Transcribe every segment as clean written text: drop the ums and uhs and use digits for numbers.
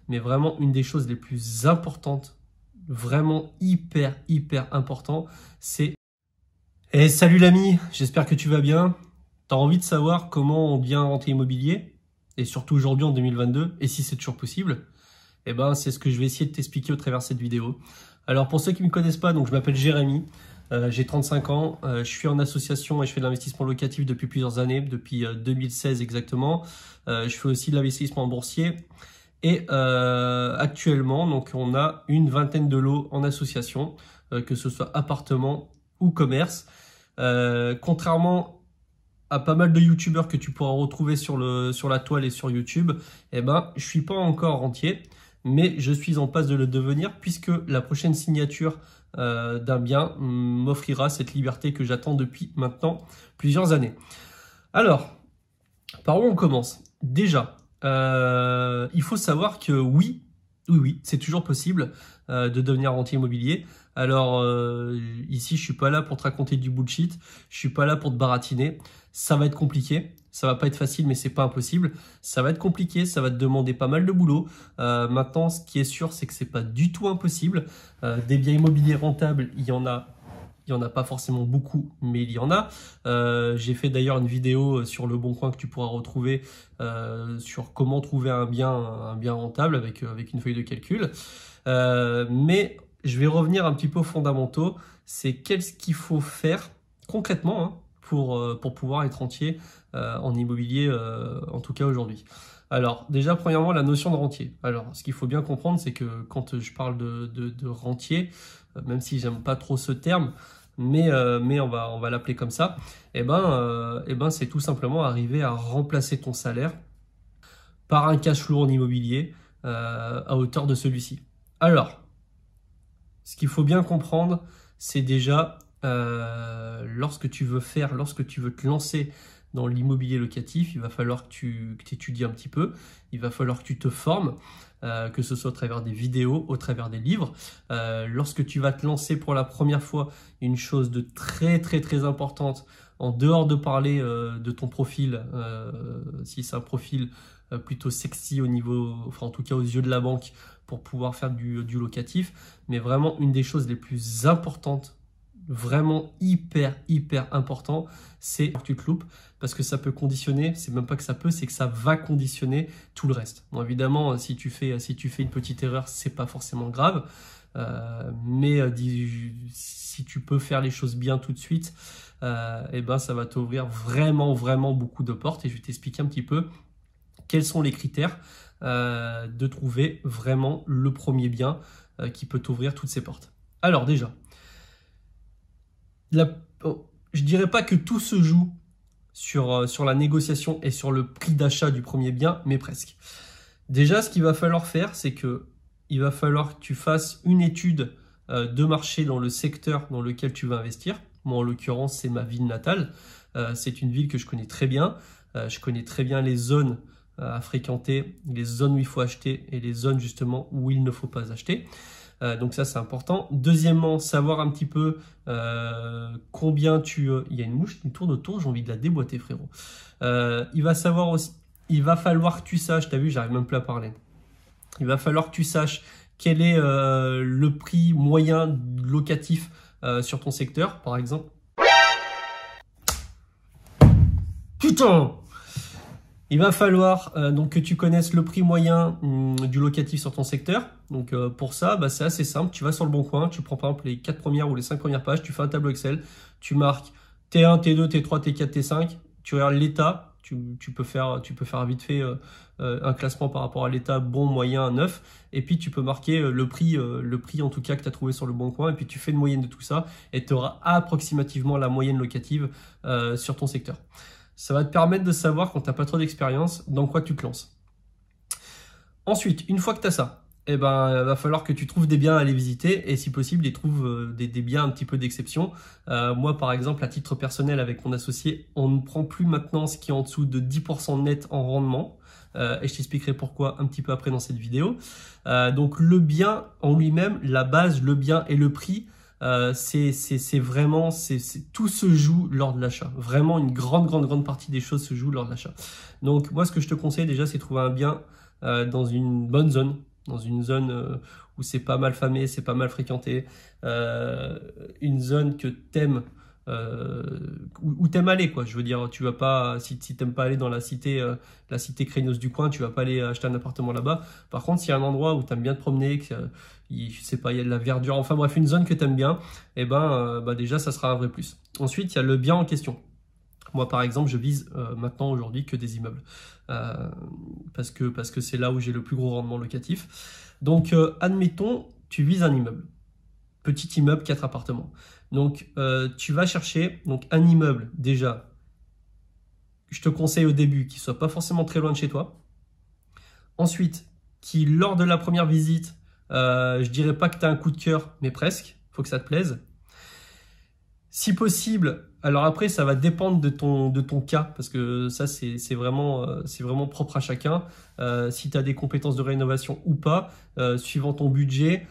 mais vraiment une des choses les plus importantes, vraiment hyper important, c'est... Et salut l'ami, j'espère que tu vas bien. T'as envie de savoir comment on bien rentrer immobilier, et surtout aujourd'hui en 2022, et si c'est toujours possible? Eh ben, c'est ce que je vais essayer de t'expliquer au travers de cette vidéo. Alors pour ceux qui ne me connaissent pas, donc je m'appelle Jérémy, j'ai 35 ans, je suis en association et je fais de l'investissement locatif depuis plusieurs années, depuis 2016 exactement. Je fais aussi de l'investissement boursier et actuellement, donc on a une vingtaine de lots en association, que ce soit appartement ou commerce. Contrairement à pas mal de youtubeurs que tu pourras retrouver sur la toile et sur YouTube, eh ben, je suis pas encore rentier, mais je suis en passe de le devenir puisque la prochaine signature d'un bien m'offrira cette liberté que j'attends depuis maintenant plusieurs années. Alors, par où on commence? Déjà, il faut savoir que oui, c'est toujours possible de devenir rentier immobilier. Alors ici, je suis pas là pour te raconter du bullshit, je suis pas là pour te baratiner. Ça va être compliqué, ça va pas être facile, mais c'est pas impossible. Ça va être compliqué, ça va te demander pas mal de boulot. Maintenant, ce qui est sûr, c'est que c'est pas du tout impossible. Des biens immobiliers rentables, il y en a. Il n'y en a pas forcément beaucoup, mais il y en a. J'ai fait d'ailleurs une vidéo sur Le Bon Coin que tu pourras retrouver sur comment trouver un bien rentable avec une feuille de calcul. Mais je vais revenir un petit peu aux fondamentaux. C'est qu'est-ce qu'il faut faire concrètement hein, pour pouvoir être rentier en immobilier, en tout cas aujourd'hui. Alors déjà, premièrement, la notion de rentier. Alors, ce qu'il faut bien comprendre, c'est que quand je parle de rentier, même si j'aime pas trop ce terme, mais on va l'appeler comme ça, eh ben, c'est tout simplement arriver à remplacer ton salaire par un cash flow en immobilier à hauteur de celui-ci. Alors, ce qu'il faut bien comprendre, c'est déjà lorsque tu veux te lancer dans l'immobilier locatif, il va falloir que tu étudies un petit peu, il va falloir que tu te formes, que ce soit au travers des vidéos, au travers des livres. Lorsque tu vas te lancer pour la première fois, une chose de très importante, en dehors de parler de ton profil, si c'est un profil plutôt sexy au niveau, enfin en tout cas aux yeux de la banque, pour pouvoir faire du locatif, mais vraiment une des choses les plus importantes, vraiment hyper important, c'est que tu te loupes parce que ça peut conditionner, c'est même pas que ça peut, c'est que ça va conditionner tout le reste. Bon, évidemment, si tu fais une petite erreur, c'est pas forcément grave, mais si tu peux faire les choses bien tout de suite, et ben ça va t'ouvrir vraiment beaucoup de portes et je vais t'expliquer un petit peu quels sont les critères de trouver vraiment le premier bien qui peut t'ouvrir toutes ces portes. Alors déjà, je dirais pas que tout se joue sur la négociation et sur le prix d'achat du premier bien, mais presque. Déjà, ce qu'il va falloir faire, c'est que il va falloir que tu fasses une étude de marché dans le secteur dans lequel tu vas investir. Moi, en l'occurrence, c'est ma ville natale. C'est une ville que je connais très bien. Je connais très bien les zones à fréquenter, les zones où il faut acheter et les zones justement où il ne faut pas acheter. Donc ça, c'est important. Deuxièmement, savoir un petit peu combien il y a une mouche qui me tourne autour, j'ai envie de la déboîter, frérot. Il va falloir que tu saches, t'as vu, j'arrive même plus à parler. Il va falloir que tu saches quel est le prix moyen locatif sur ton secteur, par exemple. Putain! Il va falloir donc que tu connaisses le prix moyen du locatif sur ton secteur. Donc pour ça, bah, c'est assez simple. Tu vas sur Le Bon Coin, tu prends par exemple les 4 premières ou les 5 premières pages, tu fais un tableau Excel, tu marques T1, T2, T3, T4, T5, tu regardes l'état, tu peux faire vite fait un classement par rapport à l'état bon, moyen, neuf, et puis tu peux marquer le prix en tout cas que tu as trouvé sur Le Bon Coin, et puis tu fais une moyenne de tout ça, et tu auras approximativement la moyenne locative sur ton secteur. Ça va te permettre de savoir, quand tu n'as pas trop d'expérience, dans quoi tu te lances. Ensuite, une fois que tu as ça, eh ben, il va falloir que tu trouves des biens à aller visiter et si possible, des biens un petit peu d'exception. Moi, par exemple, à titre personnel, avec mon associé, on ne prend plus maintenant ce qui est en dessous de 10% net en rendement. Et je t'expliquerai pourquoi un petit peu après dans cette vidéo. Donc, le bien en lui-même, la base, le bien et le prix, c'est vraiment, tout se joue lors de l'achat. Vraiment, une grande partie des choses se jouent lors de l'achat. Donc, moi, ce que je te conseille déjà, c'est trouver un bien dans une bonne zone. dans une zone où c'est pas mal famé, c'est pas mal fréquenté, une zone que t'aimes, où t'aimes aller, quoi. Je veux dire, tu vas pas, si t'aimes pas aller dans la cité craignos du coin, tu vas pas aller acheter un appartement là-bas. Par contre, s'il y a un endroit où t'aimes bien te promener, je sais pas, il y a de la verdure, enfin bref, une zone que t'aimes bien, et bah déjà, ça sera un vrai plus. Ensuite, il y a le bien en question. Moi, par exemple, je vise maintenant, aujourd'hui, que des immeubles. Parce que c'est là où j'ai le plus gros rendement locatif. Donc, admettons, tu vises un immeuble. Petit immeuble, 4 appartements. Donc, tu vas chercher donc, un immeuble, déjà, je te conseille au début, qui ne soit pas forcément très loin de chez toi. Ensuite, qui, lors de la première visite, je dirais pas que tu as un coup de cœur, mais presque. Il faut que ça te plaise. Si possible, alors après, ça va dépendre de ton cas, parce que ça, c'est vraiment propre à chacun. Si tu as des compétences de rénovation ou pas, suivant ton budget,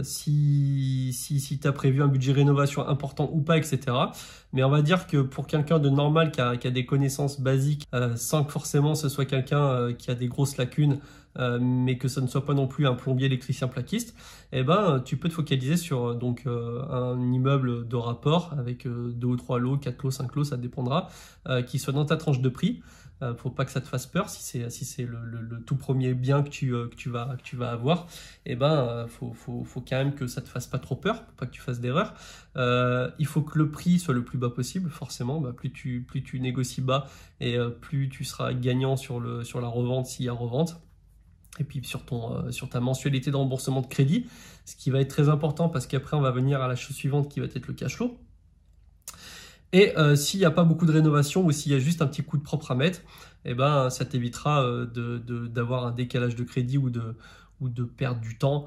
si tu as prévu un budget rénovation important ou pas, etc. Mais on va dire que pour quelqu'un de normal qui a des connaissances basiques, sans que forcément ce soit quelqu'un qui a des grosses lacunes, mais que ça ne soit pas non plus un plombier, électricien, plaquiste, eh ben, tu peux te focaliser sur un immeuble de rapport avec 2 ou 3 lots, 4 lots, 5 lots, ça dépendra, qui soit dans ta tranche de prix. Faut pas que ça te fasse peur si c'est le tout premier bien que tu vas avoir. Eh ben, faut quand même que ça te fasse pas trop peur, pour pas que tu fasses d'erreur. Il faut que le prix soit le plus bas possible, forcément. Plus tu négocies bas et plus tu seras gagnant sur la revente s'il y a revente. Et puis sur ta mensualité de remboursement de crédit, ce qui va être très important parce qu'après on va venir à la chose suivante qui va être le cash flow. Et s'il n'y a pas beaucoup de rénovation ou s'il y a juste un petit coup de propre à mettre, eh ben, ça t'évitera d'avoir un décalage de crédit ou de perdre du temps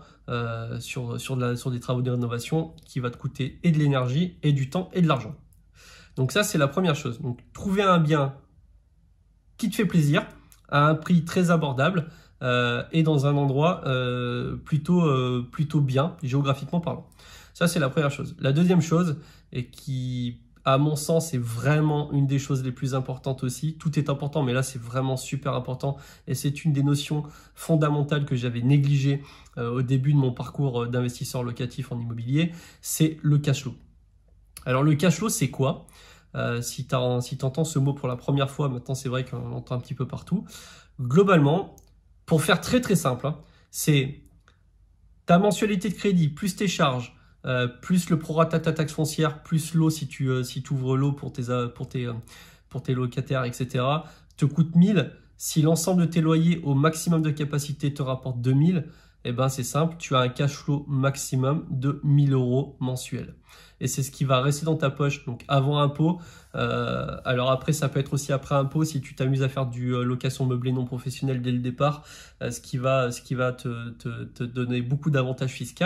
sur des travaux de rénovation qui va te coûter et de l'énergie et du temps et de l'argent. Donc ça, c'est la première chose. Donc trouver un bien qui te fait plaisir à un prix très abordable et dans un endroit plutôt bien, géographiquement parlant. Ça, c'est la première chose. La deuxième chose, et qui, à mon sens, est vraiment une des choses les plus importantes aussi. Tout est important, mais là, c'est vraiment super important. Et c'est une des notions fondamentales que j'avais négligées au début de mon parcours d'investisseur locatif en immobilier, c'est le cash flow. Alors, le cash flow, c'est quoi ? Si tu entends ce mot pour la première fois, maintenant, c'est vrai qu'on l'entend un petit peu partout. Globalement, pour faire très très simple, hein, c'est ta mensualité de crédit, plus tes charges, plus le prorata de ta taxe foncière, plus l'eau si tu ouvres l'eau pour tes locataires, etc., te coûte 1000. Si l'ensemble de tes loyers au maximum de capacité te rapporte 2000, eh ben c'est simple, tu as un cash flow maximum de 1000 € mensuels. Et c'est ce qui va rester dans ta poche, donc avant impôt. Alors après, ça peut être aussi après impôt si tu t'amuses à faire du location meublée non professionnelle dès le départ, ce qui va te donner beaucoup d'avantages fiscaux.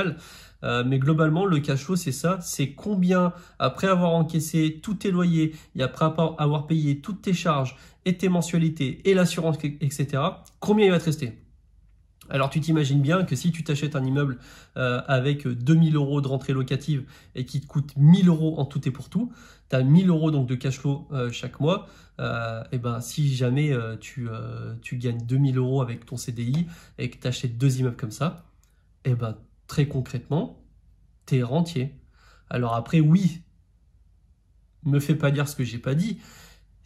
Mais globalement, le cash flow, c'est ça, c'est combien, après avoir encaissé tous tes loyers et après avoir payé toutes tes charges et tes mensualités et l'assurance, etc., combien il va te rester? Alors tu t'imagines bien que si tu t'achètes un immeuble avec 2000 € de rentrée locative et qui te coûte 1000 € en tout et pour tout, tu as 1000 € donc de cash flow chaque mois. Et ben si jamais tu gagnes 2000 € avec ton CDI et que tu achètes 2 immeubles comme ça, et ben très concrètement, tu es rentier. Alors après, oui, me fais pas dire ce que j'ai pas dit.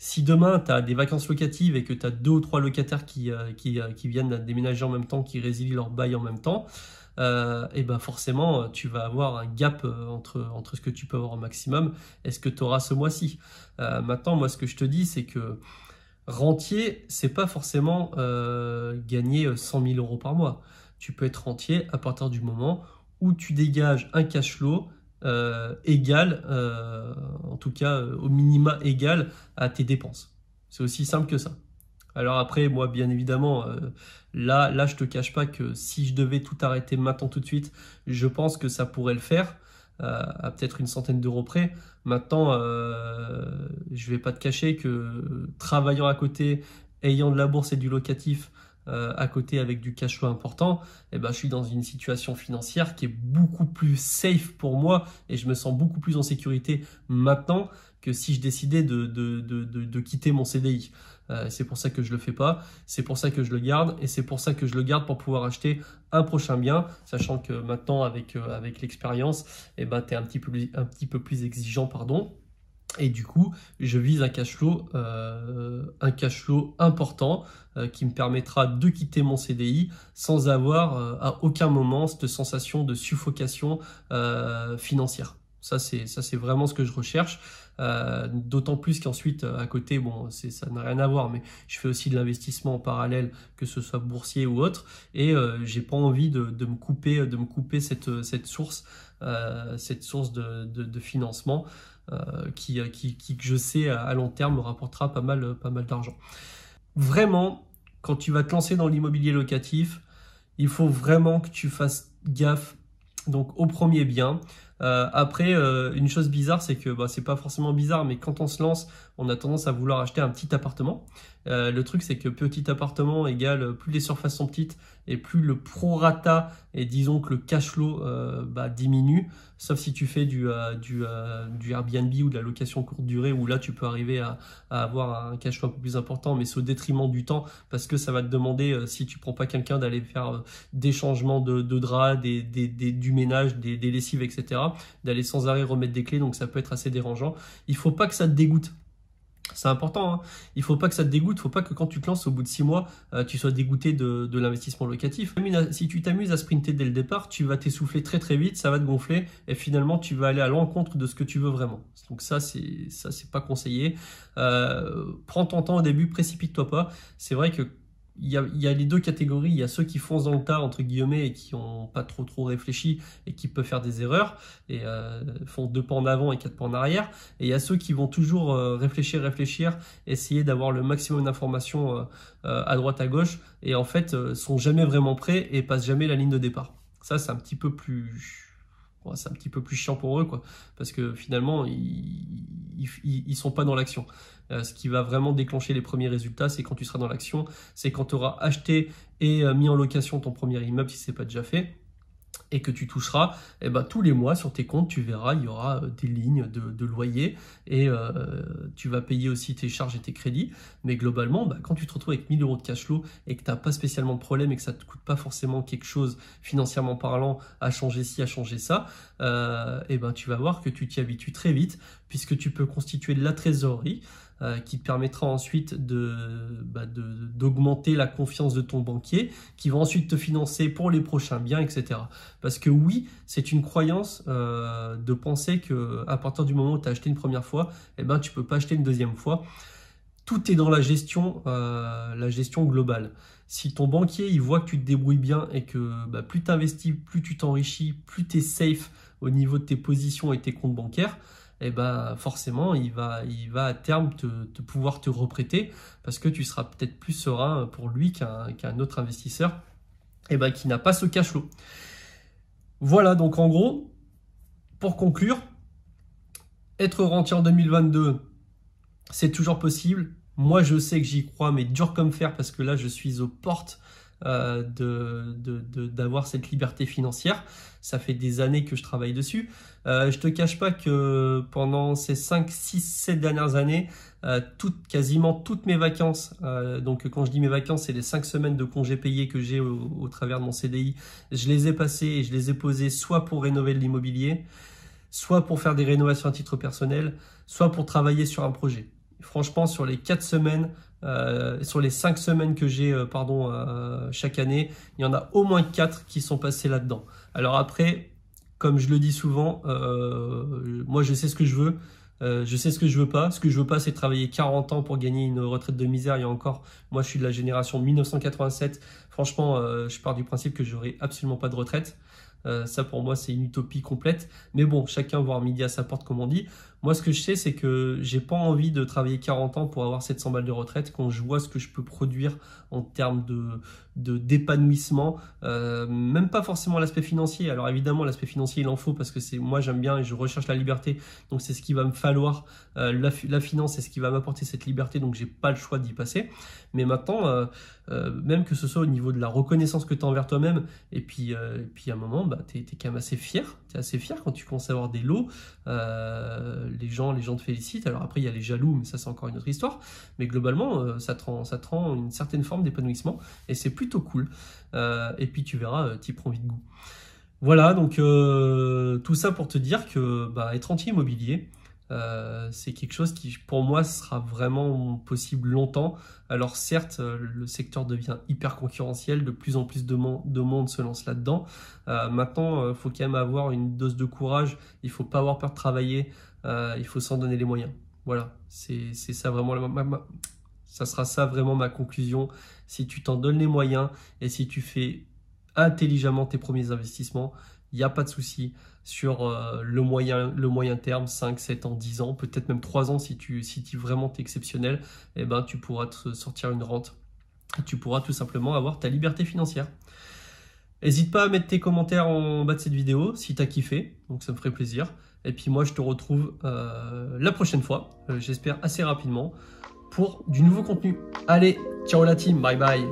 Si demain, tu as des vacances locatives et que tu as 2 ou 3 locataires qui viennent déménager en même temps, qui résilient leur bail en même temps, et ben forcément, tu vas avoir un gap entre ce que tu peux avoir au maximum et ce que tu auras ce mois-ci. Maintenant, moi, ce que je te dis, c'est que rentier, c'est pas forcément gagner 100 000 € par mois. Tu peux être rentier à partir du moment où tu dégages un cash flow égal, en tout cas au minima égal à tes dépenses. C'est aussi simple que ça. Alors après, moi, bien évidemment, là, je te cache pas que si je devais tout arrêter maintenant tout de suite, je pense que ça pourrait le faire, à peut-être une centaine d'euros près. Maintenant, je vais pas te cacher que travaillant à côté, ayant de la bourse et du locatif, à côté avec du cash flow important, eh ben, je suis dans une situation financière qui est beaucoup plus safe pour moi et je me sens beaucoup plus en sécurité maintenant que si je décidais de quitter mon CDI. C'est pour ça que je le fais pas, c'est pour ça que je le garde, et c'est pour ça que je le garde pour pouvoir acheter un prochain bien, sachant que maintenant avec l'expérience, tu es un petit peu plus exigeant, pardon. Et du coup, je vise un cash flow important qui me permettra de quitter mon CDI sans avoir à aucun moment cette sensation de suffocation financière. Ça, c'est vraiment ce que je recherche. D'autant plus qu'ensuite, à côté, bon, ça n'a rien à voir, mais je fais aussi de l'investissement en parallèle, que ce soit boursier ou autre, et j'ai pas envie de me couper cette source de financement qui, que je sais à long terme me rapportera pas mal d'argent. Vraiment, quand tu vas te lancer dans l'immobilier locatif, il faut vraiment que tu fasses gaffe donc au premier bien. Après, une chose bizarre, c'est que c'est pas forcément bizarre, mais quand on se lance, on a tendance à vouloir acheter un petit appartement. Le truc, c'est que petit appartement égale plus les surfaces sont petites et plus le prorata et disons que le cash flow diminue. Sauf si tu fais du Airbnb ou de la location courte durée, où là tu peux arriver à avoir un cash flow un peu plus important, mais c'est au détriment du temps, parce que ça va te demander, si tu prends pas quelqu'un, d'aller faire des changements de draps, du ménage, des lessives, etc. D'aller sans arrêt remettre des clés, donc ça peut être assez dérangeant. Il faut pas que ça te dégoûte. C'est important, hein. Il faut pas que ça te dégoûte, faut pas que quand tu te lances au bout de 6 mois, tu sois dégoûté de l'investissement locatif. Si tu t'amuses à sprinter dès le départ, tu vas t'essouffler très très vite, ça va te gonfler et finalement tu vas aller à l'encontre de ce que tu veux vraiment. Donc ça c'est pas conseillé. Prends ton temps au début, précipite-toi pas. C'est vrai que il y a les deux catégories. Il y a ceux qui foncent dans le tas, entre guillemets, et qui n'ont pas trop réfléchi et qui peuvent faire des erreurs et font 2 pas en avant et 4 pas en arrière. Et il y a ceux qui vont toujours réfléchir, essayer d'avoir le maximum d'informations à droite, à gauche, et en fait sont jamais vraiment prêts et passent jamais la ligne de départ. Ça, c'est un petit peu plus... Bon, c'est un petit peu plus chiant pour eux, quoi, parce que finalement, ils sont pas dans l'action. Ce qui va vraiment déclencher les premiers résultats, c'est quand tu seras dans l'action, c'est quand tu auras acheté et mis en location ton premier immeuble, si ce n'est pas déjà fait, et que tu toucheras, tous les mois sur tes comptes, tu verras, il y aura des lignes de loyer, et tu vas payer aussi tes charges et tes crédits. Mais globalement, quand tu te retrouves avec 1000 € de cash flow et que tu n'as pas spécialement de problème et que ça ne te coûte pas forcément quelque chose financièrement parlant à changer ci, à changer ça, tu vas voir que tu t'y habitues très vite, puisque tu peux constituer de la trésorerie qui te permettra ensuite d'augmenter la confiance de ton banquier, qui va ensuite te financer pour les prochains biens, etc. Parce que oui, c'est une croyance de penser qu'à partir du moment où tu as acheté une première fois, tu ne peux pas acheter une deuxième fois. Tout est dans la gestion globale. Si ton banquier il voit que tu te débrouilles bien et que plus tu investis, plus tu t'enrichis, plus tu es safe au niveau de tes positions et tes comptes bancaires, forcément, il va à terme pouvoir te reprêter, parce que tu seras peut-être plus serein pour lui qu'un autre investisseur qui n'a pas ce cash flow. Voilà, donc en gros, pour conclure, être rentier en 2022, c'est toujours possible. Moi, je sais que j'y crois, mais dur comme fer, parce que là, je suis aux portes d'avoir cette liberté financière. Ça fait des années que je travaille dessus. Je te cache pas que pendant ces 5, 6, 7 dernières années, quasiment toutes mes vacances, donc quand je dis mes vacances, c'est les 5 semaines de congés payés que j'ai au travers de mon CDI, je les ai passées et je les ai posées soit pour rénover l'immobilier, soit pour faire des rénovations à titre personnel, soit pour travailler sur un projet. Franchement, sur les 4 semaines, sur les 5 semaines que j'ai chaque année, il y en a au moins 4 qui sont passées là-dedans. Alors après, comme je le dis souvent, moi je sais ce que je veux, je sais ce que je veux pas. Ce que je veux pas, c'est travailler 40 ans pour gagner une retraite de misère. Et encore, moi je suis de la génération de 1987. Franchement, je pars du principe que j'aurai absolument pas de retraite. Ça pour moi c'est une utopie complète, mais bon, chacun voit midi à sa porte, comme on dit. Moi ce que je sais, c'est que j'ai pas envie de travailler 40 ans pour avoir 700 balles de retraite, quand je vois ce que je peux produire en termes d'épanouissement, même pas forcément l'aspect financier. Alors évidemment l'aspect financier il en faut, parce que moi j'aime bien et je recherche la liberté, donc c'est ce qui va me falloir. La finance c'est ce qui va m'apporter cette liberté, donc j'ai pas le choix d'y passer. Mais maintenant, même que ce soit au niveau de la reconnaissance que tu as envers toi-même, et puis à un moment, tu es quand même assez fier es assez fier quand tu commences à avoir des lots. Les gens te félicitent. Alors après, il y a les jaloux, mais ça, c'est encore une autre histoire. Mais globalement, ça te rend une certaine forme d'épanouissement et c'est plutôt cool. Et puis, tu verras, tu y prends vite goût. Voilà, donc tout ça pour te dire que être anti-immobilier, c'est quelque chose qui, pour moi, sera vraiment possible longtemps. Alors certes, le secteur devient hyper concurrentiel, de plus en plus de monde se lance là-dedans. Maintenant, il faut quand même avoir une dose de courage, il ne faut pas avoir peur de travailler, il faut s'en donner les moyens. Voilà, c'est ça vraiment, ça sera ça vraiment ma conclusion. Si tu t'en donnes les moyens et si tu fais intelligemment tes premiers investissements, il n'y a pas de souci sur le moyen terme, 5, 7 ans, 10 ans, peut-être même 3 ans si vraiment t'es exceptionnel, eh ben, tu pourras te sortir une rente. Tu pourras tout simplement avoir ta liberté financière. N'hésite pas à mettre tes commentaires en bas de cette vidéo si tu as kiffé, donc ça me ferait plaisir. Et puis moi je te retrouve la prochaine fois, j'espère assez rapidement, pour du nouveau contenu. Allez, ciao la team, bye bye.